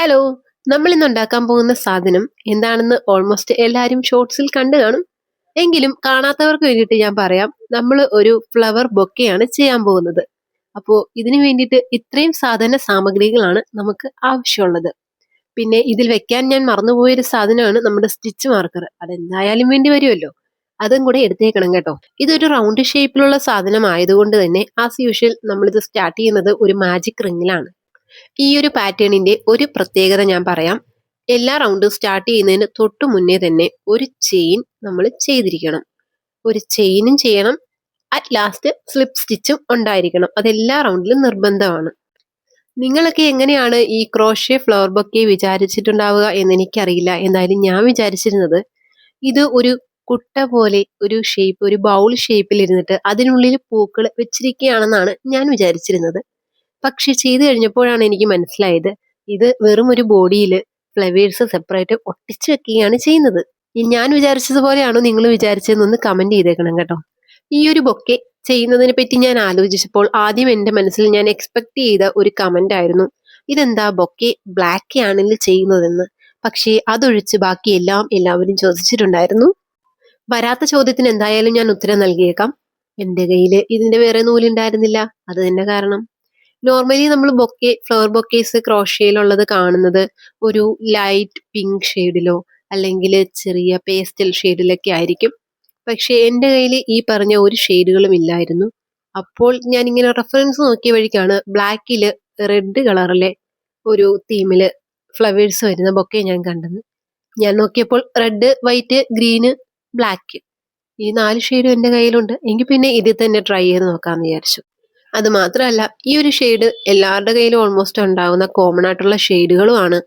Hello, നമ്മൾ ഇന്ന് ഉണ്ടാക്കാൻ പോകുന്ന സാധനം എന്താണെന്ന് ഓൾമോസ്റ്റ് എല്ലാവരും ഷോർട്സിൽ കണ്ടു കാണും. എങ്കിലും കാണാത്തവർക്ക് വേണ്ടിയിട്ട് ഞാൻ പറയാം. നമ്മൾ ഒരു ഫ്ലവർ ബൊക്കെയാണ് ചെയ്യാൻ പോകുന്നത്. അപ്പോൾ ഇതിനു വേണ്ടിയിട്ട് ഇത്രയും സാധന സാമഗ്രികളാണ് നമുക്ക് ആവശ്യമുള്ളത്. പിന്നെ ഇതിൽ വെക്കാൻ ഞാൻ മറന്നുപോയൊരു സാധനമാണ് നമ്മുടെ സ്റ്റിച്ച് മാർക്കർ. അതെന്തായാലും വേണ്ടി വരുമല്ലോ. അതും കൂടെ എടുത്തേക്കണം കേട്ടോ. ഇതൊരു റൗണ്ട് ഷേപ്പിലുള്ള സാധനം ആയതുകൊണ്ട് തന്നെ ആസ് യൂഷ്വൽ നമ്മളിത് സ്റ്റാർട്ട് ചെയ്യുന്നത് ഒരു മാജിക് റിങ്ങിലാണ്. ഈ ഒരു പാറ്റേണിന്റെ ഒരു പ്രത്യേകത ഞാൻ പറയാം. എല്ലാ റൗണ്ടും സ്റ്റാർട്ട് ചെയ്യുന്നതിന് തൊട്ടു മുന്നേ തന്നെ ഒരു ചെയിൻ നമ്മൾ ചെയ്തിരിക്കണം. ഒരു ചെയിനും ചെയ്യണം, അറ്റ് ലാസ്റ്റ് സ്ലിപ്പ് സ്റ്റിച്ചും ഉണ്ടായിരിക്കണം. അതെല്ലാ റൗണ്ടിലും നിർബന്ധമാണ്. നിങ്ങളൊക്കെ എങ്ങനെയാണ് ഈ ക്രോഷ്യ ഫ്ലവർ ബൊക്കെ വിചാരിച്ചിട്ടുണ്ടാവുക എന്ന് എനിക്കറിയില്ല. എന്തായാലും ഞാൻ വിചാരിച്ചിരുന്നത് ഇത് ഒരു കുട്ട പോലെ ഒരു ഷേപ്പ്, ഒരു ബൗൾ ഷേപ്പിൽ ഇരുന്നിട്ട് അതിനുള്ളിൽ പൂക്കൾ വെച്ചിരിക്കുകയാണെന്നാണ് ഞാൻ വിചാരിച്ചിരുന്നത്. പക്ഷെ ചെയ്തു കഴിഞ്ഞപ്പോഴാണ് എനിക്ക് മനസ്സിലായത് ഇത് വെറും ഒരു ബോഡിയിൽ ഫ്ലവേഴ്സ് സെപ്പറേറ്റ് ഒട്ടിച്ചു വെക്കുകയാണ് ചെയ്യുന്നത്. ഞാൻ വിചാരിച്ചതുപോലെയാണോ നിങ്ങൾ വിചാരിച്ചതെന്നൊന്ന് കമന്റ് ചെയ്തേക്കണം കേട്ടോ. ഈ ഒരു ബൊക്കെ ചെയ്യുന്നതിനെ പറ്റി ഞാൻ ആലോചിച്ചപ്പോൾ ആദ്യം എൻ്റെ മനസ്സിൽ ഞാൻ എക്സ്പെക്ട് ചെയ്ത ഒരു കമന്റ് ആയിരുന്നു, ഇതെന്താ ബൊക്കെ ബ്ലാക്ക് ആണെങ്കിൽ ചെയ്യുന്നതെന്ന്. പക്ഷേ അതൊഴിച്ച് ബാക്കി എല്ലാവരും ചോദിച്ചിട്ടുണ്ടായിരുന്നു. വരാത്ത ചോദ്യത്തിന് എന്തായാലും ഞാൻ ഉത്തരം നൽകിയേക്കാം. എൻ്റെ കയ്യിൽ ഇതിന്റെ വേറെ നൂലുണ്ടായിരുന്നില്ല. അത് തന്നെ കാരണം. നോർമലി നമ്മൾ ഫ്ലവർ ബൊക്കേസ് ക്രോഷ്യയിലുള്ളത് കാണുന്നത് ഒരു ലൈറ്റ് പിങ്ക് ഷെയ്ഡിലോ അല്ലെങ്കിൽ ചെറിയ പേസ്റ്റൽ ഷെയ്ഡിലൊക്കെ ആയിരിക്കും. പക്ഷെ എൻ്റെ കയ്യിൽ ഈ പറഞ്ഞ ഒരു ഷെയ്ഡുകളും ഇല്ലായിരുന്നു. അപ്പോൾ ഞാൻ ഇങ്ങനെ റെഫറൻസ് നോക്കിയ വഴിക്കാണ് ബ്ലാക്കിൽ റെഡ് കളറിലെ ഒരു തീമില് ഫ്ലവേഴ്സ് വരുന്ന ബൊക്കെ ഞാൻ കണ്ടത്. ഞാൻ നോക്കിയപ്പോൾ റെഡ്, വൈറ്റ്, ഗ്രീന്, ബ്ലാക്ക്, ഈ 4 ഷെയ്ഡും എൻ്റെ കയ്യിലുണ്ട്. എങ്കിൽ പിന്നെ ഇതിൽ തന്നെ ട്രൈ ചെയ്ത് നോക്കാമെന്ന് വിചാരിച്ചു. അത് മാത്രമല്ല, ഈ ഒരു ഷെയ്ഡ് എല്ലാവരുടെ കയ്യിലും ഓൾമോസ്റ്റ് ഉണ്ടാവുന്ന കോമൺ ആയിട്ടുള്ള ഷെയ്ഡുകളുമാണ്.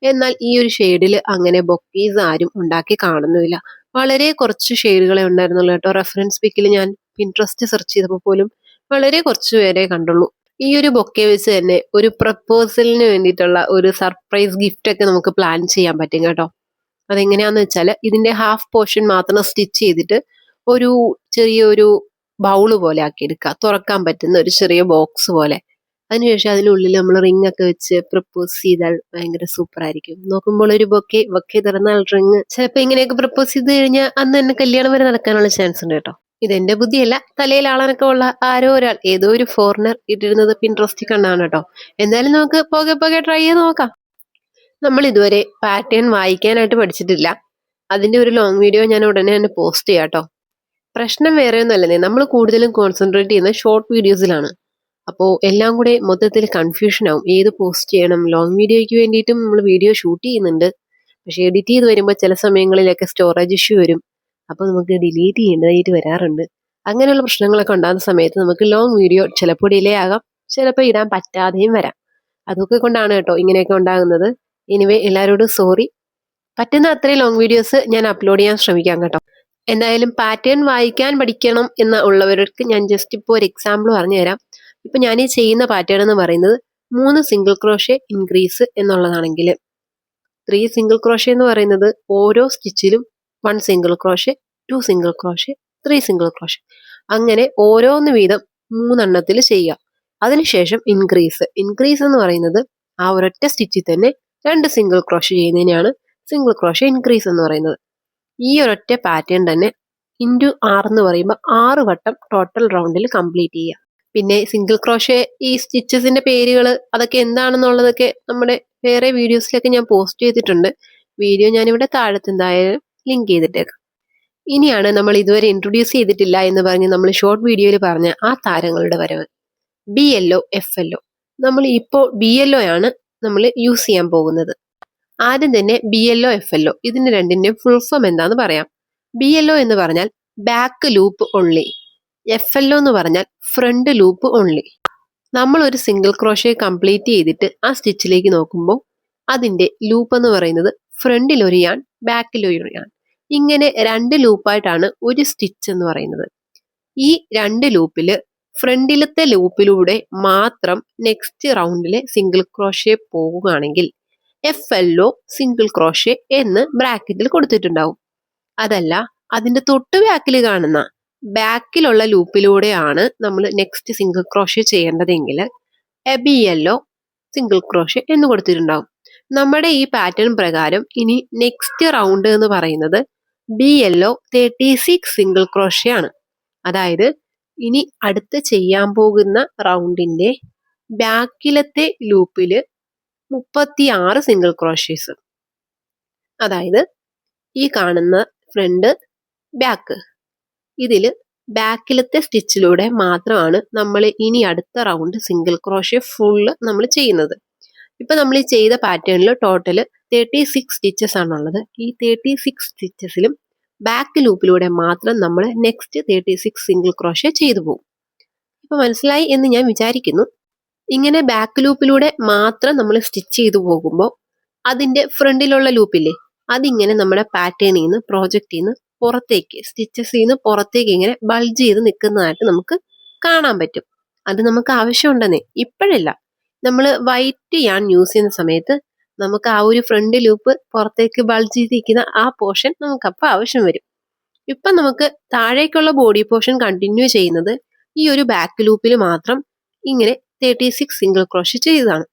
എന്നാൽ ഈ ഒരു ഷെയ്ഡിൽ അങ്ങനെ ബൊക്കീസ് ആരും ഉണ്ടാക്കി കാണുന്നില്ല. വളരെ കുറച്ച് ഷെയ്ഡുകളെ ഉണ്ടായിരുന്നുള്ളൂ കേട്ടോ. റെഫറൻസ് പിക്കിൽ ഞാൻ പിൻട്രസ്റ്റ് സെർച്ച് ചെയ്തപ്പോൾ പോലും വളരെ കുറച്ച് പേരെ കണ്ടുള്ളൂ. ഈ ഒരു ബൊക്കെ വെച്ച് തന്നെ ഒരു പ്രപ്പോസലിന് വേണ്ടിയിട്ടുള്ള ഒരു സർപ്രൈസ് ഗിഫ്റ്റ് ഒക്കെ നമുക്ക് പ്ലാൻ ചെയ്യാൻ പറ്റും കേട്ടോ. അതെങ്ങനെയാന്ന് വെച്ചാൽ ഇതിന്റെ ഹാഫ് പോർഷൻ മാത്രം സ്റ്റിച്ച് ചെയ്തിട്ട് ഒരു ചെറിയൊരു ബൗള് പോലെ ആക്കി എടുക്കുക. തുറക്കാൻ പറ്റുന്ന ഒരു ചെറിയ ബോക്സ് പോലെ. അതിനുശേഷം അതിനുള്ളിൽ നമ്മൾ റിംഗ് ഒക്കെ വെച്ച് പ്രപ്പോസ് ചെയ്താൽ ഭയങ്കര സൂപ്പർ ആയിരിക്കും. നോക്കുമ്പോൾ ഒരു ബൊക്കെ തുറന്നാൽ റിങ്. ചിലപ്പോൾ ഇങ്ങനെയൊക്കെ പ്രപ്പോസ് ചെയ്ത് കഴിഞ്ഞാൽ അന്ന് തന്നെ കല്യാണം വരെ നടക്കാനുള്ള ചാൻസ് ഉണ്ട് കേട്ടോ. ഇതെന്റെ ബുദ്ധിയല്ല, തലയിൽ ആളനൊക്കെ ഉള്ള ആരോ ഒരാൾ, ഏതോ ഒരു ഫോറിനർ ഇട്ടിരുന്നത് പിൻട്രസ്റ്റിൽ കണ്ടാണ് കേട്ടോ. എന്തായാലും നമുക്ക് പോകെ ട്രൈ ചെയ്ത് നോക്കാം. നമ്മൾ ഇതുവരെ പാറ്റേൺ വായിക്കാനായിട്ട് പഠിച്ചിട്ടില്ല. അതിന്റെ ഒരു ലോങ് വീഡിയോ ഞാൻ ഉടനെ തന്നെ പോസ്റ്റ് ചെയ്യാം കേട്ടോ. പ്രശ്നം വേറെ ഒന്നുമല്ലേ, നമ്മൾ കൂടുതലും കോൺസെൻട്രേറ്റ് ചെയ്യുന്ന ഷോർട്ട് വീഡിയോസിലാണ്. അപ്പോൾ എല്ലാം കൂടെ മൊത്തത്തിൽ കൺഫ്യൂഷൻ ആവും. ഏത് പോസ്റ്റ് ചെയ്യണം? ലോങ് വീഡിയോയ്ക്ക് വേണ്ടിയിട്ടും നമ്മൾ വീഡിയോ ഷൂട്ട് ചെയ്യുന്നുണ്ട്. പക്ഷേ എഡിറ്റ് ചെയ്ത് വരുമ്പോൾ ചില സമയങ്ങളിലൊക്കെ സ്റ്റോറേജ് ഇഷ്യൂ വരും. അപ്പോൾ നമുക്ക് ഡിലീറ്റ് ചെയ്യേണ്ടതായിട്ട് വരാറുണ്ട്. അങ്ങനെയുള്ള പ്രശ്നങ്ങളൊക്കെ ഉണ്ടാകുന്ന സമയത്ത് നമുക്ക് ലോങ് വീഡിയോ ചിലപ്പോൾ ഡിലേ ആകാം, ചിലപ്പോൾ ഇടാൻ പറ്റാതെയും വരാം. അതൊക്കെ കൊണ്ടാണ് കേട്ടോ ഇങ്ങനെയൊക്കെ ഉണ്ടാകുന്നത്. എനിവേ, എല്ലാവരോടും സോറി. പറ്റുന്ന അത്രയും ലോങ് വീഡിയോസ് ഞാൻ അപ്ലോഡ് ചെയ്യാൻ ശ്രമിക്കാം കേട്ടോ. എന്തായാലും പാറ്റേൺ വായിക്കാൻ പഠിക്കണം എന്ന് ഉള്ളവർക്ക് ഞാൻ ജസ്റ്റ് ഇപ്പോൾ ഒരു എക്സാമ്പിൾ പറഞ്ഞു തരാം. ഇപ്പൊ ഞാൻ ഈ ചെയ്യുന്ന പാറ്റേൺ എന്ന് പറയുന്നത് 3 സിംഗിൾ ക്രോഷ്യ ഇൻക്രീസ് എന്നുള്ളതാണെങ്കിൽ 3 സിംഗിൾ ക്രോഷ്യ എന്ന് പറയുന്നത് ഓരോ സ്റ്റിച്ചിലും 1 single crochet, 2 single crochet, 3 single crochet, അങ്ങനെ ഓരോന്ന് വീതം 3 എണ്ണത്തിൽ ചെയ്യുക. അതിനുശേഷം ഇൻക്രീസ് എന്ന് പറയുന്നത് ആ ഒരൊറ്റ സ്റ്റിച്ചിൽ തന്നെ 2 സിംഗിൾ ക്രോഷ്യ ചെയ്യുന്നതിനാണ് സിംഗിൾ ക്രോഷ്യ ഇൻക്രീസ് എന്ന് പറയുന്നത്. ഈ ഒരൊറ്റ പാറ്റേൺ തന്നെ ഇൻറ്റു 6 എന്ന് പറയുമ്പോൾ 6 വട്ടം ടോട്ടൽ റൗണ്ടിൽ കംപ്ലീറ്റ് ചെയ്യുക. പിന്നെ സിംഗിൾ ക്രോഷ്യ ഈ സ്റ്റിച്ചസിന്റെ പേരുകൾ അതൊക്കെ എന്താണെന്നുള്ളതൊക്കെ നമ്മുടെ വേറെ വീഡിയോസിലൊക്കെ ഞാൻ പോസ്റ്റ് ചെയ്തിട്ടുണ്ട്. വീഡിയോ ഞാനിവിടെ താഴത്ത് എന്തായാലും ലിങ്ക് ചെയ്തിട്ടേക്കാം. ഇനിയാണ് നമ്മൾ ഇതുവരെ ഇൻട്രൊഡ്യൂസ് ചെയ്തിട്ടില്ല എന്ന് പറഞ്ഞ് നമ്മൾ ഷോർട്ട് വീഡിയോയിൽ പറഞ്ഞ ആ താരങ്ങളുടെ വരവ്. BLO, FLO. നമ്മൾ ഇപ്പോൾ BLO ആണ് നമ്മൾ യൂസ് ചെയ്യാൻ പോകുന്നത്. ആദ്യം തന്നെ BLO, FLO ഇതിന് രണ്ടിന്റെയും ഫുൾ ഫോം എന്താന്ന് പറയാം. BLO എന്ന് പറഞ്ഞാൽ ബാക്ക് ലൂപ്പ് ഓൺലി, FLO എന്ന് പറഞ്ഞാൽ ഫ്രണ്ട് ലൂപ്പ് ഓൺലി. നമ്മൾ ഒരു സിംഗിൾ ക്രോഷ്യ കംപ്ലീറ്റ് ചെയ്തിട്ട് ആ സ്റ്റിച്ചിലേക്ക് നോക്കുമ്പോൾ അതിന്റെ ലൂപ്പ് എന്ന് പറയുന്നത് ഫ്രണ്ടിൽ ഒരു യാൺ, ബാക്കിൽ ഒരു യാൺ, ഇങ്ങനെ 2 ലൂപ്പായിട്ടാണ് ഒരു സ്റ്റിച്ച് എന്ന് പറയുന്നത്. ഈ 2 ലൂപ്പില് ഫ്രണ്ടിലത്തെ ലൂപ്പിലൂടെ മാത്രം നെക്സ്റ്റ് റൗണ്ടിലെ സിംഗിൾ ക്രോഷ്യ പോവുകയാണെങ്കിൽ FLO സിംഗിൾ ക്രോഷ്യ എന്ന് ബ്രാക്കറ്റിൽ കൊടുത്തിട്ടുണ്ടാവും. അതല്ല, അതിന്റെ തൊട്ട് ബാക്കിൽ കാണുന്ന ബാക്കിലുള്ള ലൂപ്പിലൂടെയാണ് നമ്മൾ നെക്സ്റ്റ് സിംഗിൾ ക്രോഷ്യ ചെയ്യേണ്ടതെങ്കിൽ BLO സിംഗിൾ ക്രോഷ്യ എന്ന് കൊടുത്തിട്ടുണ്ടാവും. നമ്മുടെ ഈ പാറ്റേൺ പ്രകാരം ഇനി നെക്സ്റ്റ് റൗണ്ട് എന്ന് പറയുന്നത് BLO 36 സിംഗിൾ ക്രോഷ്യ ആണ്. അതായത് ഇനി അടുത്ത് ചെയ്യാൻ പോകുന്ന റൗണ്ടിന്റെ ബാക്കിലത്തെ ലൂപ്പില് 36 സിംഗിൾ ക്രോഷ്യേസ്. അതായത് ഈ കാണുന്ന ഫ്രണ്ട് ബാക്ക്, ഇതില് ബാക്കിലത്തെ സ്റ്റിച്ചിലൂടെ മാത്രമാണ് നമ്മൾ ഇനി അടുത്ത റൗണ്ട് സിംഗിൾ ക്രോഷ്യ ഫുള്ള് നമ്മൾ ചെയ്യുന്നത്. ഇപ്പൊ നമ്മൾ ഈ ചെയ്ത പാറ്റേണിൽ ടോട്ടല് 36 സ്റ്റിച്ചസ് ആണുള്ളത്. ഈ 36 സ്റ്റിച്ചസിലും ബാക്ക് ലൂപ്പിലൂടെ മാത്രം നമ്മൾ നെക്സ്റ്റ് 36 സിംഗിൾ ക്രോഷ്യ ചെയ്തു പോകും. ഇപ്പൊ മനസ്സിലായി എന്ന് ഞാൻ വിചാരിക്കുന്നു. ഇങ്ങനെ ബാക്ക് ലൂപ്പിലൂടെ മാത്രം നമ്മൾ സ്റ്റിച്ച് ചെയ്തു പോകുമ്പോൾ അതിന്റെ ഫ്രണ്ടിലുള്ള ലൂപ്പില്ലേ, അതിങ്ങനെ നമ്മുടെ പാറ്റേണിൽ നിന്ന് പ്രോജക്റ്റിൽ നിന്ന് പുറത്തേക്ക്, സ്റ്റിച്ചസിൽ നിന്ന് പുറത്തേക്ക് ഇങ്ങനെ ബൾജ് ചെയ്ത് നിൽക്കുന്നതായിട്ട് നമുക്ക് കാണാൻ പറ്റും. അത് നമുക്ക് ആവശ്യമുണ്ടെന്നേ, ഇപ്പോഴല്ല. നമ്മൾ വൈറ്റ് യാൺ യൂസ് ചെയ്യുന്ന സമയത്ത് നമുക്ക് ആ ഒരു ഫ്രണ്ട് ലൂപ്പ് പുറത്തേക്ക് ബൾജ് ചെയ്തിരിക്കുന്ന ആ പോർഷൻ നമുക്കപ്പോൾ ആവശ്യം വരും. ഇപ്പൊ നമുക്ക് താഴേക്കുള്ള ബോഡി പോർഷൻ കണ്ടിന്യൂ ചെയ്യുന്നത് ഈ ഒരു ബാക്ക് ലൂപ്പിൽ മാത്രം ഇങ്ങനെ 36 സിംഗിൾ ക്രോഷ്യ ചെയ്തതാണ്.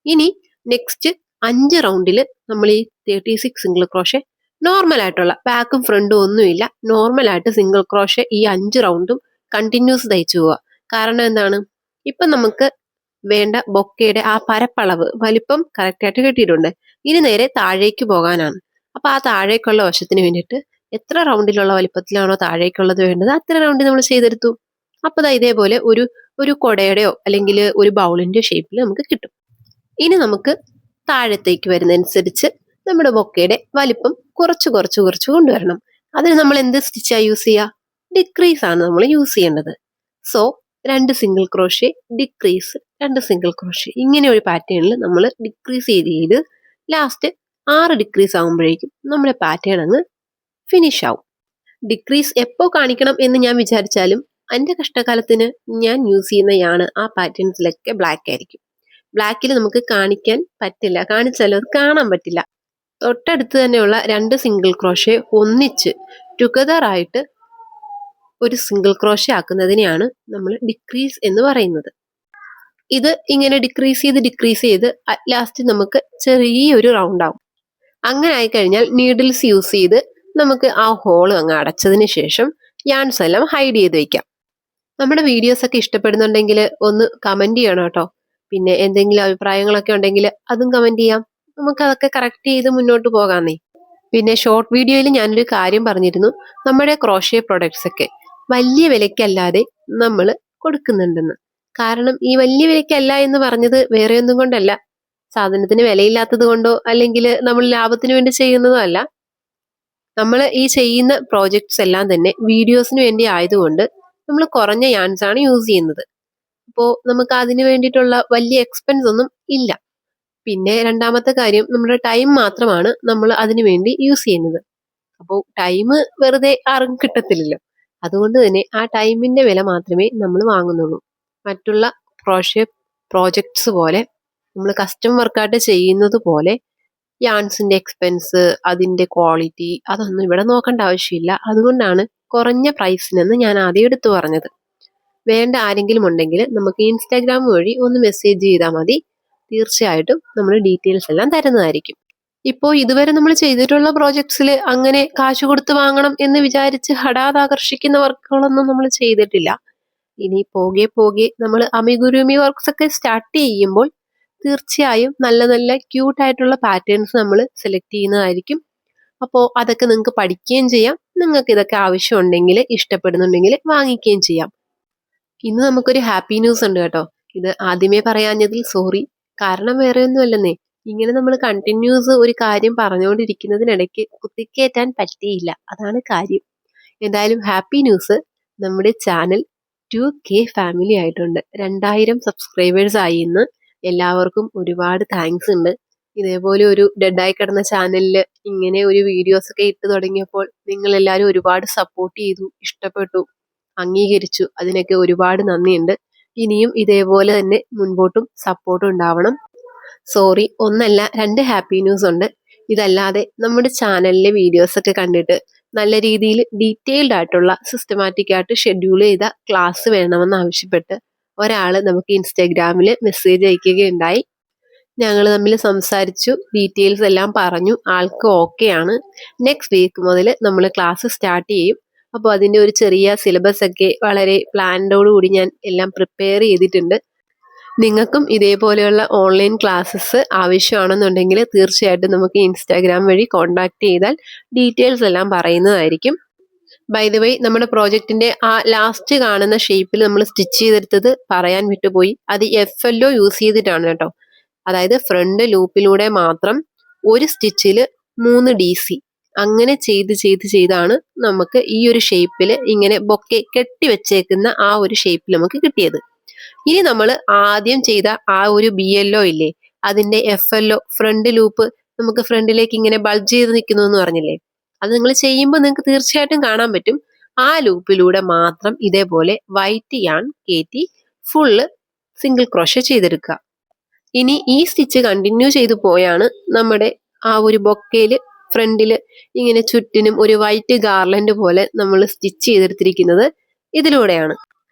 ഇനി നെക്സ്റ്റ് 5 റൗണ്ടിൽ നമ്മൾ ഈ 36 സിംഗിൾ ക്രോഷ്യ നോർമൽ ആയിട്ടുള്ള, ബാക്കും ഫ്രണ്ടും ഒന്നുമില്ല, നോർമൽ ആയിട്ട് സിംഗിൾ ക്രോഷ്യ ഈ 5 റൗണ്ടും കണ്ടിന്യൂസ് തയ്ച്ചു പോവുക. കാരണം എന്താണ്, ഇപ്പൊ നമുക്ക് വേണ്ട ബൊക്കയുടെ ആ പരപ്പളവ് വലിപ്പം കറക്റ്റ് ആയിട്ട് കിട്ടിയിട്ടുണ്ട്. ഇനി നേരെ താഴേക്ക് പോകാനാണ്. അപ്പൊ ആ താഴേക്കുള്ള വശത്തിന് വേണ്ടിയിട്ട് എത്ര റൗണ്ടിലുള്ള വലിപ്പത്തിലാണോ താഴേക്കുള്ളത് വേണ്ടത് അത്ര റൗണ്ട് നമ്മൾ ചെയ്തെടുത്തു. അപ്പൊ ഇതേപോലെ ഒരു കൊടയുടെയോ അല്ലെങ്കിൽ ഒരു ബൗളിന്റെ ഷേപ്പിൽ നമുക്ക് കിട്ടും. ഇനി നമുക്ക് താഴത്തേക്ക് വരുന്നതനുസരിച്ച് നമ്മുടെ ബൊക്കയുടെ വലിപ്പം കുറച്ച് കുറച്ച് കുറച്ച് കൊണ്ടുവരണം. അതിന് നമ്മൾ എന്ത് സ്റ്റിച്ചാ യൂസ് ചെയ്യുക? ഡിക്രീസ് ആണ് നമ്മൾ യൂസ് ചെയ്യേണ്ടത്. So 2 single crochet, decrease, 2 single crochet, ഇങ്ങനെ ഒരു പാറ്റേണിൽ നമ്മൾ ഡിക്രീസ് ചെയ്ത് ലാസ്റ്റ് 6 ഡിക്രീസ് ആകുമ്പോഴേക്കും നമ്മുടെ പാറ്റേൺ അങ്ങ് ഫിനിഷ് ആവും. ഡിക്രീസ് എപ്പോ കാണിക്കണം എന്ന് ഞാൻ വിചാരിച്ചാലും എൻ്റെ കഷ്ടകാലത്തിന് ഞാൻ യൂസ് ചെയ്യുന്ന യാണ് ആ പാറ്റേൺസിലൊക്കെ ബ്ലാക്ക് ആയിരിക്കും. ബ്ലാക്കിൽ നമുക്ക് കാണിക്കാൻ പറ്റില്ല, കാണിച്ചാലും അത് കാണാൻ പറ്റില്ല. തൊട്ടടുത്ത് തന്നെയുള്ള 2 സിംഗിൾ ക്രോഷ്യ ഒന്നിച്ച് ടുഗദർ ആയിട്ട് ഒരു സിംഗിൾ ക്രോഷ്യ ആക്കുന്നതിനെയാണ് നമ്മൾ ഡിക്രീസ് എന്ന് പറയുന്നത്. ഇത് ഇങ്ങനെ ഡിക്രീസ് ചെയ്ത് ലാസ്റ്റ് നമുക്ക് ചെറിയൊരു റൗണ്ട് ആവും. അങ്ങനെ ആയിക്കഴിഞ്ഞാൽ നീഡിൽസ് യൂസ് ചെയ്ത് നമുക്ക് ആ ഹോൾ അങ്ങ് അടച്ചതിന് ശേഷം യാൺസ് എല്ലാം ഹൈഡ് ചെയ്ത് വെക്കാം. നമ്മുടെ വീഡിയോസ് ഒക്കെ ഇഷ്ടപ്പെടുന്നുണ്ടെങ്കിൽ ഒന്ന് കമന്റ് ചെയ്യണം കേട്ടോ. പിന്നെ എന്തെങ്കിലും അഭിപ്രായങ്ങളൊക്കെ ഉണ്ടെങ്കിൽ അതും കമന്റ് ചെയ്യാം. നമുക്ക് അതൊക്കെ കറക്റ്റ് ചെയ്ത് മുന്നോട്ട് പോകാന്നേ. പിന്നെ ഷോർട്ട് വീഡിയോയിൽ ഞാനൊരു കാര്യം പറഞ്ഞിരുന്നു, നമ്മുടെ ക്രോഷ്യ പ്രൊഡക്ട്സ് ഒക്കെ വലിയ വിലയ്ക്കല്ലാതെ നമ്മൾ കൊടുക്കുന്നുണ്ടെന്ന്. കാരണം ഈ വലിയ വിലയ്ക്കല്ല എന്ന് പറഞ്ഞത് വേറെ ഒന്നും കൊണ്ടല്ല, സാധനത്തിന് വിലയില്ലാത്തത് കൊണ്ടോ അല്ലെങ്കിൽ നമ്മൾ ലാഭത്തിന് വേണ്ടി ചെയ്യുന്നതോ അല്ല. നമ്മൾ ഈ ചെയ്യുന്ന പ്രോജക്ട്സ് എല്ലാം തന്നെ വീഡിയോസിന് വേണ്ടി ആയതുകൊണ്ട് നമ്മൾ കുറഞ്ഞ യാൺസ് ആണ് യൂസ് ചെയ്യുന്നത്. അപ്പോൾ നമുക്ക് അതിന് വേണ്ടിയിട്ടുള്ള വലിയ എക്സ്പെൻസ് ഒന്നും ഇല്ല. പിന്നെ രണ്ടാമത്തെ കാര്യം, നമ്മുടെ ടൈം മാത്രമാണ് നമ്മൾ അതിനു വേണ്ടി യൂസ് ചെയ്യുന്നത്. അപ്പോൾ ടൈം വെറുതെ ആർക്കും കിട്ടത്തില്ലല്ലോ. അതുകൊണ്ട് തന്നെ ആ ടൈമിന്റെ വില മാത്രമേ നമ്മൾ വാങ്ങുന്നുള്ളൂ. മറ്റുള്ള പ്രോജക്ട്സ് പോലെ നമ്മൾ കസ്റ്റം വർക്കായിട്ട് ചെയ്യുന്നത് പോലെ യാൺസിന്റെ എക്സ്പെൻസ്, അതിന്റെ ക്വാളിറ്റി, അതൊന്നും ഇവിടെ നോക്കേണ്ട ആവശ്യമില്ല. അതുകൊണ്ടാണ് കുറഞ്ഞ പ്രൈസിനെന്ന് ഞാൻ ആദ്യം എടുത്തു പറഞ്ഞത്. വേണ്ട ആരെങ്കിലും ഉണ്ടെങ്കിൽ നമുക്ക് ഇൻസ്റ്റാഗ്രാം വഴി ഒന്ന് മെസ്സേജ് ചെയ്താൽ മതി. തീർച്ചയായിട്ടും നമ്മൾ ഡീറ്റെയിൽസ് എല്ലാം തരുന്നതായിരിക്കും. ഇപ്പോൾ ഇതുവരെ നമ്മൾ ചെയ്തിട്ടുള്ള പ്രോജക്ട്സിൽ അങ്ങനെ കാശ് കൊടുത്ത് വാങ്ങണം എന്ന് വിചാരിച്ച് ഹഠാത് ആകർഷിക്കുന്ന വർക്കുകളൊന്നും നമ്മൾ ചെയ്തിട്ടില്ല. ഇനി പോകെ നമ്മൾ അമിഗുരുമി വർക്ക്സ് ഒക്കെ സ്റ്റാർട്ട് ചെയ്യുമ്പോൾ തീർച്ചയായും നല്ല നല്ല ക്യൂട്ട് ആയിട്ടുള്ള പാറ്റേൺസ് നമ്മൾ സെലക്ട് ചെയ്യുന്നതായിരിക്കും. അപ്പോൾ അതൊക്കെ നിങ്ങൾക്ക് പഠിക്കുകയും ചെയ്യാം. നിങ്ങൾക്ക് ഇതൊക്കെ ആവശ്യമുണ്ടെങ്കിൽ, ഇഷ്ടപ്പെടുന്നുണ്ടെങ്കിൽ വാങ്ങിക്കുകയും ചെയ്യാം. ഇന്ന് നമുക്കൊരു ഹാപ്പി ന്യൂസ് ഉണ്ട് കേട്ടോ. ഇത് ആദ്യമേ പറയാഞ്ഞതിൽ സോറി. കാരണം വേറെ ഒന്നും അല്ലെന്നേ, ഇങ്ങനെ നമ്മൾ കണ്ടിന്യൂസ് ഒരു കാര്യം പറഞ്ഞുകൊണ്ടിരിക്കുന്നതിനിടയ്ക്ക് കുത്തിക്കയറ്റാൻ പറ്റിയില്ല, അതാണ് കാര്യം. എന്തായാലും ഹാപ്പി ന്യൂസ്, നമ്മുടെ ചാനൽ 2K ഫാമിലി ആയിട്ടുണ്ട്. 2000 സബ്സ്ക്രൈബേഴ്സ് ആയി ഇന്ന്. എല്ലാവർക്കും ഒരുപാട് താങ്ക്സ് ഉണ്ട്. ഇതേപോലെ ഒരു ഡെഡായി കിടന്ന ചാനലിൽ ഇങ്ങനെ ഒരു വീഡിയോസ് ഒക്കെ ഇട്ട് തുടങ്ങിയപ്പോൾ നിങ്ങൾ എല്ലാവരും ഒരുപാട് സപ്പോർട്ട് ചെയ്തു, ഇഷ്ടപ്പെട്ടു, അംഗീകരിച്ചു. അതിനൊക്കെ ഒരുപാട് നന്ദിയുണ്ട്. ഇനിയും ഇതേപോലെ തന്നെ മുൻപോട്ടും സപ്പോർട്ട് ഉണ്ടാവണം. സോറി, ഒന്നല്ല 2 ഹാപ്പി ന്യൂസ് ഉണ്ട്. ഇതല്ലാതെ നമ്മുടെ ചാനലിലെ വീഡിയോസ് ഒക്കെ കണ്ടിട്ട് നല്ല രീതിയിൽ ഡീറ്റെയിൽഡ് ആയിട്ടുള്ള സിസ്റ്റമാറ്റിക് ആയിട്ട് ഷെഡ്യൂൾ ചെയ്ത ക്ലാസ് വേണമെന്ന് ആവശ്യപ്പെട്ട് ഒരാൾ നമുക്ക് ഇൻസ്റ്റാഗ്രാമിൽ മെസ്സേജ് അയക്കുകയുണ്ടായി. ഞങ്ങൾ തമ്മിൽ സംസാരിച്ചു, ഡീറ്റെയിൽസ് എല്ലാം പറഞ്ഞു, ആൾക്ക് ഓക്കെയാണ്. നെക്സ്റ്റ് വീക്ക് മുതൽ നമ്മൾ ക്ലാസ് സ്റ്റാർട്ട് ചെയ്യും. അപ്പോൾ അതിൻ്റെ ഒരു ചെറിയ സിലബസ് ഒക്കെ വളരെ പ്ലാനോടുകൂടി ഞാൻ എല്ലാം പ്രിപ്പയർ ചെയ്തിട്ടുണ്ട്. നിങ്ങൾക്കും ഇതേപോലെയുള്ള ഓൺലൈൻ ക്ലാസ്സസ് ആവശ്യമാണെന്നുണ്ടെങ്കിൽ തീർച്ചയായിട്ടും നമുക്ക് ഇൻസ്റ്റാഗ്രാം വഴി കോൺടാക്ട് ചെയ്താൽ ഡീറ്റെയിൽസ് എല്ലാം പറയുന്നതായിരിക്കും. ബൈ ദ വേ, നമ്മുടെ പ്രോജക്റ്റിന്റെ ആ ലാസ്റ്റ് കാണുന്ന ഷേപ്പിൽ നമ്മൾ സ്റ്റിച്ച് ചെയ്തെടുത്തത് പറയാൻ വിട്ടുപോയി. അത് FLO യൂസ് ചെയ്തിട്ടാണ് കേട്ടോ. അതായത് ഫ്രണ്ട് ലൂപ്പിലൂടെ മാത്രം ഒരു സ്റ്റിച്ചിൽ 3 DC അങ്ങനെ ചെയ്താണ് നമുക്ക് ഈ ഒരു ഷേപ്പിൽ ഇങ്ങനെ ബൊക്കെ കെട്ടി വെച്ചേക്കുന്ന ആ ഒരു ഷേപ്പിൽ നമുക്ക് കിട്ടിയത്. ഇനി നമ്മൾ ആദ്യം ചെയ്ത ആ ഒരു BLO ഇല്ലേ, അതിന്റെ FLO ഫ്രണ്ട് ലൂപ്പ് നമുക്ക് ഫ്രണ്ടിലേക്ക് ഇങ്ങനെ ബൾജ് ചെയ്ത് നിൽക്കുന്നു എന്ന് പറഞ്ഞില്ലേ, അത് നിങ്ങൾ ചെയ്യുമ്പോൾ നിങ്ങൾക്ക് തീർച്ചയായിട്ടും കാണാൻ പറ്റും. ആ ലൂപ്പിലൂടെ മാത്രം ഇതേപോലെ വൈറ്റ് യാൺ കയറ്റി ഫുള്ള് സിംഗിൾ ക്രോഷേ ചെയ്തെടുക്കുക. ഇനി ഈ സ്റ്റിച്ച് കണ്ടിന്യൂ ചെയ്തു പോയാണ് നമ്മുടെ ആ ഒരു ബൊക്കയിൽ ഫ്രണ്ടിൽ ഇങ്ങനെ ചുറ്റിനും ഒരു വൈറ്റ് ഗാർലൻഡ് പോലെ നമ്മൾ സ്റ്റിച്ച് ചെയ്തെടുത്തിരിക്കുന്നത് ഇതിലൂടെയാണ്.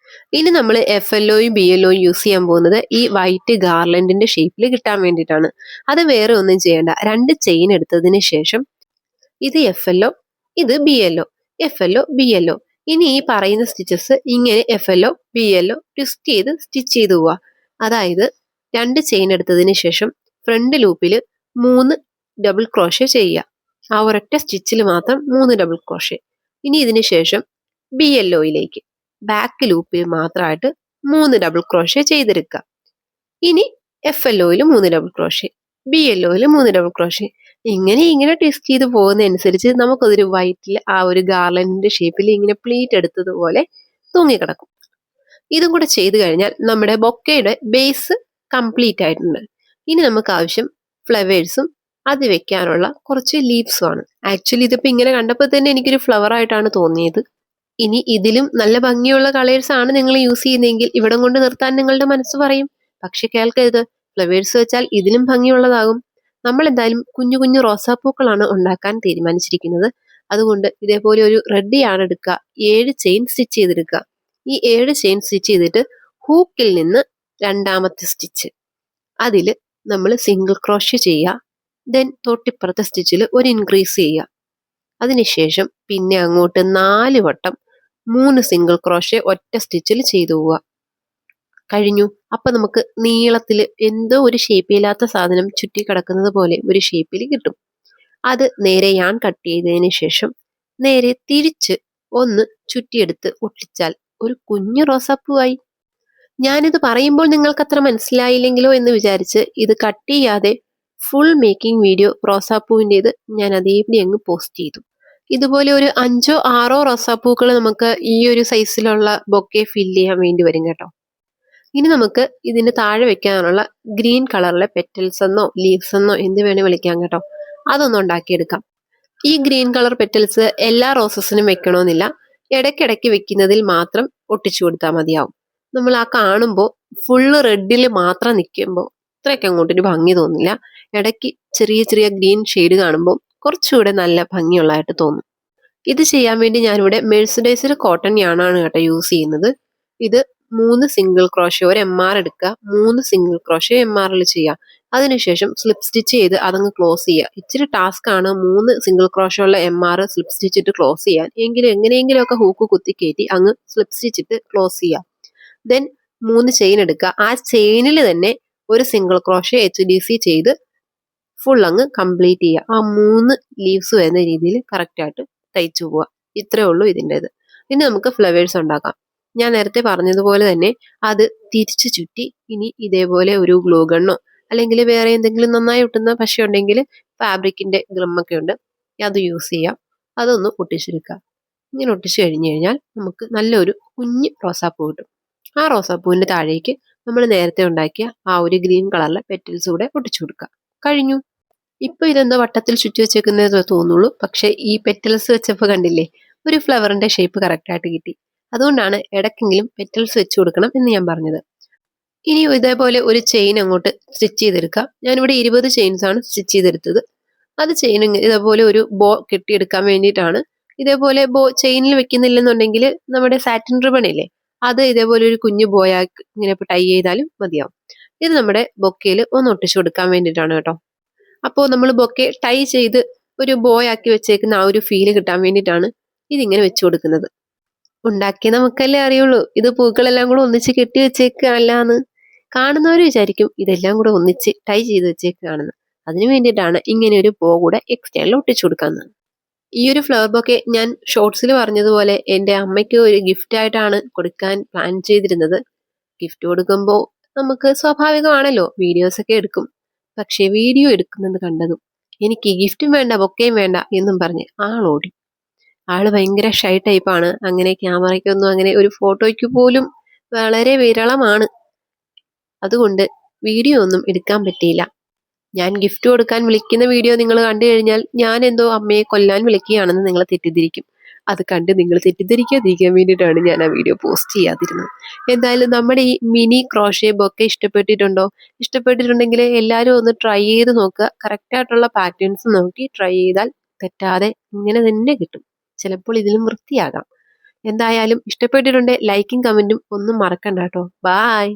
ഇനി നമ്മൾ FLOയും BLOയും യൂസ് ചെയ്യാൻ പോകുന്നത് ഈ വൈറ്റ് ഗാർലൻഡിന്റെ ഷേപ്പിൽ കിട്ടാൻ വേണ്ടിയിട്ടാണ്. അത് വേറെ ഒന്നും ചെയ്യേണ്ട. 2 ചെയിൻ എടുത്തതിന് ശേഷം ഇത് FLO, ഇത് BLO, FLO BLO. ഇനി ഈ പറയുന്ന സ്റ്റിച്ചസ് ഇങ്ങനെ FLO BLO ട്വിസ്റ്റ് ചെയ്ത് സ്റ്റിച്ച് ചെയ്തു പോവുക. അതായത് 2 ചെയിൻ എടുത്തതിന് ശേഷം ഫ്രണ്ട് ലൂപ്പിൽ 3 ഡബിൾ ക്രോഷേ ചെയ്യുക. ആ ഒരൊറ്റ സ്റ്റിച്ചിൽ മാത്രം 3 ഡബിൾ ക്രോഷേ. ഇനി ഇതിന് ശേഷം BLOയിലേക്ക് ബാക്ക് ലൂപ്പിൽ മാത്രമായിട്ട് 3 ഡബിൾ ക്രോഷേ ചെയ്തെടുക്കുക. ഇനി FLOയിൽ 3 ഡബിൾ ക്രോഷേ, BLOയിൽ 3 ഡബിൾ ക്രോഷേ. ഇങ്ങനെ ട്വിസ്റ്റ് ചെയ്ത് പോകുന്നതനുസരിച്ച് നമുക്കതൊരു വൈറ്റിൽ ആ ഒരു ഗാർലൻഡിന്റെ ഷേപ്പിൽ ഇങ്ങനെ പ്ലീറ്റ് എടുത്തതുപോലെ തൂങ്ങിക്കിടക്കും. ഇതും കൂടെ ചെയ്തു കഴിഞ്ഞാൽ നമ്മുടെ ബൊക്കയുടെ ബേസ് കംപ്ലീറ്റ് ആയിട്ടുണ്ട്. ഇനി നമുക്ക് ആവശ്യം ഫ്ലവേഴ്സും അത് വെക്കാനുള്ള കുറച്ച് ലീവ്സും ആണ്. ആക്ച്വലി ഇതിപ്പോ ഇങ്ങനെ കണ്ടപ്പോൾ തന്നെ എനിക്കൊരു ഫ്ലവർ ആയിട്ടാണ് തോന്നിയത്. ഇനി ഇതിലും നല്ല ഭംഗിയുള്ള കളേഴ്സ് ആണ് നിങ്ങൾ യൂസ് ചെയ്യുന്നതെങ്കിൽ ഇവിടം കൊണ്ട് നിർത്താൻ നിങ്ങളുടെ മനസ്സ് പറയും. പക്ഷെ കേൾക്കരുത്, ഫ്ലവേഴ്സ് വെച്ചാൽ ഇതിലും ഭംഗിയുള്ളതാകും. നമ്മൾ എന്തായാലും കുഞ്ഞു കുഞ്ഞു റോസാപ്പൂക്കളാണ് ഉണ്ടാക്കാൻ തീരുമാനിച്ചിരിക്കുന്നത്. അതുകൊണ്ട് ഇതേപോലെ ഒരു റെഡ് യാൺ എടുക്കുക, 7 ചെയിൻ സ്റ്റിച്ച് ചെയ്തെടുക്കുക. ഈ 7 ചെയിൻ സ്റ്റിച്ച് ചെയ്തിട്ട് ഹൂക്കിൽ നിന്ന് രണ്ടാമത്തെ സ്റ്റിച്ച് അതിൽ നമ്മൾ സിംഗിൾ ക്രോഷേ ചെയ്യുക. ദെൻ തൊട്ടിപ്പുറത്തെ സ്റ്റിച്ചിൽ ഒരു ഇൻക്രീസ് ചെയ്യുക. അതിനുശേഷം പിന്നെ അങ്ങോട്ട് 4 വട്ടം 3 സിംഗിൾ ക്രോഷേ ഒറ്റ സ്റ്റിച്ചിൽ ചെയ്തു പോവുക. കഴിഞ്ഞു. അപ്പൊ നമുക്ക് നീളത്തിൽ എന്തോ ഒരു ഷേപ്പില്ലാത്ത സാധനം ചുറ്റി കിടക്കുന്നത് പോലെ ഒരു ഷേപ്പിൽ കിട്ടും. അത് നേരെ യാൺ കട്ട് ചെയ്തതിന് ശേഷം നേരെ തിരിച്ച് ഒന്ന് ചുറ്റിയെടുത്ത് ഒട്ടിച്ചാൽ ഒരു കുഞ്ഞു റോസാപ്പൂവായി. ഞാനിത് പറയുമ്പോൾ നിങ്ങൾക്ക് അത്ര മനസ്സിലായില്ലെങ്കിലോ എന്ന് വിചാരിച്ച് ഇത് കട്ട് ചെയ്യാതെ ഫുൾ മേക്കിംഗ് വീഡിയോ റോസാപ്പൂവിൻ്റെത് ഞാൻ അതേപടി അങ്ങ് പോസ്റ്റ് ചെയ്തു. ഇതുപോലെ ഒരു 5 or 6 റോസാപ്പൂക്കൾ നമുക്ക് ഈ ഒരു സൈസിലുള്ള ബൊക്കെ ഫില്ല് ചെയ്യാൻ വേണ്ടി വരും കേട്ടോ. ഇനി നമുക്ക് ഇതിന് താഴെ വെക്കാനുള്ള ഗ്രീൻ കളറിലെ പെറ്റൽസ് എന്നോ ലീവ്സ് എന്നോ എന്ത് വേണേ വിളിക്കാം കേട്ടോ. അതൊന്നും ഉണ്ടാക്കിയെടുക്കാം. ഈ ഗ്രീൻ കളർ പെറ്റൽസ് എല്ലാ റോസസിനും വെക്കണമെന്നില്ല. ഇടയ്ക്കിടയ്ക്ക് വെക്കുന്നതിൽ മാത്രം ഒട്ടിച്ചു കൊടുത്താൽ മതിയാവും. നമ്മൾ ആ കാണുമ്പോൾ ഫുള്ള് റെഡിൽ മാത്രം നിൽക്കുമ്പോൾ ഇത്രയൊക്കെ അങ്ങോട്ടൊരു ഭംഗി തോന്നില്ല. ഇടയ്ക്ക് ചെറിയ ചെറിയ ഗ്രീൻ ഷെയ്ഡ് കാണുമ്പോൾ കുറച്ചുകൂടെ നല്ല ഭംഗിയുള്ളതായിട്ട് തോന്നും. ഇത് ചെയ്യാൻ വേണ്ടി ഞാനിവിടെ മെഴ്സഡൈസ്ഡ് കോട്ടൺ യാണാണ് കേട്ടോ യൂസ് ചെയ്യുന്നത്. ഇത് 3 സിംഗിൾ ക്രോഷേ ഒരു MR എടുക്കുക, 3 സിംഗിൾ ക്രോഷേ MRൽ ചെയ്യുക. അതിനുശേഷം സ്ലിപ്പ് സ്റ്റിച്ച് ചെയ്ത് അതങ്ങ് ക്ലോസ് ചെയ്യുക. ഇച്ചിരി ടാസ്ക് ആണ് 3 സിംഗിൾ ക്രോഷേ ഉള്ള MR സ്ലിപ്പ് സ്റ്റിച്ചിട്ട് ക്ലോസ് ചെയ്യാൻ. എങ്കിലും എങ്ങനെയെങ്കിലും ഒക്കെ ഹൂക്ക് കുത്തി കയറ്റി അങ്ങ് സ്ലിപ്പ് സ്റ്റിച്ചിട്ട് ക്ലോസ് ചെയ്യുക. ദെൻ 3 ചെയിൻ എടുക്കുക. ആ ചെയിനിൽ തന്നെ ഒരു സിംഗിൾ ക്രോഷേ HDC ചെയ്ത് ഫുൾ അങ്ങ് കംപ്ലീറ്റ് ചെയ്യുക. ആ 3 ലീവ്സ് വരുന്ന രീതിയിൽ കറക്റ്റായിട്ട് തയ്ച്ചു പോവുക. ഇത്രേ ഉള്ളൂ ഇതിൻ്റെത്. ഇനി നമുക്ക് ഫ്ലവേഴ്സ് ഉണ്ടാക്കാം. ഞാൻ നേരത്തെ പറഞ്ഞതുപോലെ തന്നെ അത് തിരിച്ചു ചുറ്റി ഇനി ഇതേപോലെ ഒരു ഗ്ലൂ ഗണ്ണോ അല്ലെങ്കിൽ വേറെ എന്തെങ്കിലും നന്നായി ഒട്ടുന്ന പശ ഉണ്ടെങ്കിൽ ഫാബ്രിക്കിന്റെ ഗ്ലമ്മൊക്കെ ഉണ്ട്, അത് യൂസ് ചെയ്യാം. അതൊന്ന് ഒട്ടിച്ചെടുക്കുക. ഇങ്ങനെ ഒട്ടിച്ചു കഴിഞ്ഞാൽ നമുക്ക് നല്ലൊരു കുഞ്ഞ് റോസാപ്പൂ കിട്ടും. ആ റോസാപ്പൂവിന്റെ താഴേക്ക് നമ്മൾ നേരത്തെ ഉണ്ടാക്കിയ ആ ഒരു ഗ്രീൻ കളറിലെ പെറ്റൽസ് കൂടെ ഒട്ടിച്ചു കൊടുക്കുക. കഴിഞ്ഞു. ഇപ്പൊ ഇതെന്താ വട്ടത്തിൽ ചുറ്റി വെച്ചേക്കുന്നതേ തോന്നുള്ളൂ. പക്ഷെ ഈ പെറ്റൽസ് വെച്ചപ്പോൾ കണ്ടില്ലേ, ഒരു ഫ്ലവറിന്റെ ഷേപ്പ് കറക്റ്റായിട്ട് കിട്ടി. അതുകൊണ്ടാണ് ഇടയ്ക്കെങ്കിലും പെറ്റൽസ് വെച്ച് കൊടുക്കണം എന്ന് ഞാൻ പറഞ്ഞത്. ഇനി ഇതേപോലെ ഒരു ചെയിൻ അങ്ങോട്ട് സ്റ്റിച്ച് ചെയ്തെടുക്കാം. ഞാനിവിടെ 20 ചെയിൻസ് ആണ് സ്റ്റിച്ച് ചെയ്തെടുത്തത്. അത് ചെയിൻ ഇതേപോലെ ഒരു ബോ കെട്ടിയെടുക്കാൻ വേണ്ടിയിട്ടാണ്. ഇതേപോലെ ബോ ചെയിനിൽ വെക്കുന്നില്ലെന്നുണ്ടെങ്കിൽ നമ്മുടെ സാറ്റിൻ റിബൺ ഇല്ലേ, അത് ഇതേപോലെ ഒരു കുഞ്ഞു ബോയാ ഇങ്ങനെ ടൈ ചെയ്താലും മതിയാവും. ഇത് നമ്മുടെ ബൊക്കയിൽ ഒന്ന് ഒട്ടിച്ചു കൊടുക്കാൻ വേണ്ടിയിട്ടാണ് കേട്ടോ. അപ്പോൾ നമ്മൾ ബൊക്കെ ടൈ ചെയ്ത് ഒരു ബോയ് ആക്കി വെച്ചേക്കുന്ന ആ ഒരു ഫീല് കിട്ടാൻ വേണ്ടിയിട്ടാണ് ഇതിങ്ങനെ വെച്ചു കൊടുക്കുന്നത്. ഉണ്ടാക്കി നമുക്കല്ലേ അറിയുള്ളൂ ഇത് പൂക്കളെല്ലാം കൂടെ ഒന്നിച്ച് കെട്ടി വെച്ചേക്കല്ലാന്ന്. കാണുന്നവർ വിചാരിക്കും ഇതെല്ലാം കൂടെ ഒന്നിച്ച് ടൈ ചെയ്ത് വെച്ചേക്കാണെന്ന്. അതിനു വേണ്ടിയിട്ടാണ് ഇങ്ങനെ ഒരു ബോ കൂടെ എക്സ്റ്റേണിൽ ഒട്ടിച്ചു കൊടുക്കുന്നത്. ഈ ഒരു ഫ്ലവർ ബൊക്കെ ഞാൻ ഷോർട്സിൽ പറഞ്ഞതുപോലെ എൻ്റെ അമ്മയ്ക്ക് ഒരു ഗിഫ്റ്റ് ആയിട്ടാണ് കൊടുക്കാൻ പ്ലാൻ ചെയ്തിരുന്നത്. ഗിഫ്റ്റ് കൊടുക്കുമ്പോൾ നമുക്ക് സ്വാഭാവികമാണല്ലോ വീഡിയോസ് ഒക്കെ എടുക്കും. പക്ഷെ വീഡിയോ എടുക്കുന്നത് കണ്ടതും എനിക്ക് ഗിഫ്റ്റും വേണ്ട ബൊക്കയും വേണ്ട എന്നും പറഞ്ഞ് ആളോടി. ആള് ഭയങ്കര ഷൈ ടൈപ്പാണ്. അങ്ങനെ ക്യാമറയ്ക്കൊന്നും അങ്ങനെ ഒരു ഫോട്ടോയ്ക്ക് പോലും വളരെ വിരളമാണ്. അതുകൊണ്ട് വീഡിയോ ഒന്നും എടുക്കാൻ പറ്റിയില്ല. ഞാൻ ഗിഫ്റ്റ് കൊടുക്കാൻ വിളിക്കുന്ന വീഡിയോ നിങ്ങൾ കണ്ടു കഴിഞ്ഞാൽ ഞാൻ എന്തോ അമ്മയെ കൊല്ലാൻ വിളിക്കുകയാണെന്ന് നിങ്ങൾ തെറ്റിദ്ധരിക്കും. അത് കണ്ട് നിങ്ങൾ തെറ്റിദ്ധരിക്കാതിരിക്കാൻ വേണ്ടിയിട്ടാണ് ഞാൻ ആ വീഡിയോ പോസ്റ്റ് ചെയ്യാതിരുന്നത്. എന്തായാലും നമ്മുടെ ഈ മിനി ക്രോഷേ ബൊക്കെ ഇഷ്ടപ്പെട്ടിട്ടുണ്ടോ? ഇഷ്ടപ്പെട്ടിട്ടുണ്ടെങ്കിൽ എല്ലാവരും ഒന്ന് ട്രൈ ചെയ്ത് നോക്കുക. കറക്റ്റായിട്ടുള്ള പാറ്റേൺസ് നോക്കി ട്രൈ ചെയ്താൽ തെറ്റാതെ ഇങ്ങനെ തന്നെ കിട്ടും. ചിലപ്പോൾ ഇതിലും വൃത്തിയാകാം. എന്തായാലും ഇഷ്ടപ്പെട്ടിട്ടുണ്ടെങ്കിൽ ലൈക്കും കമന്റും ഒന്നും മറക്കണ്ട കേട്ടോ. ബായ്.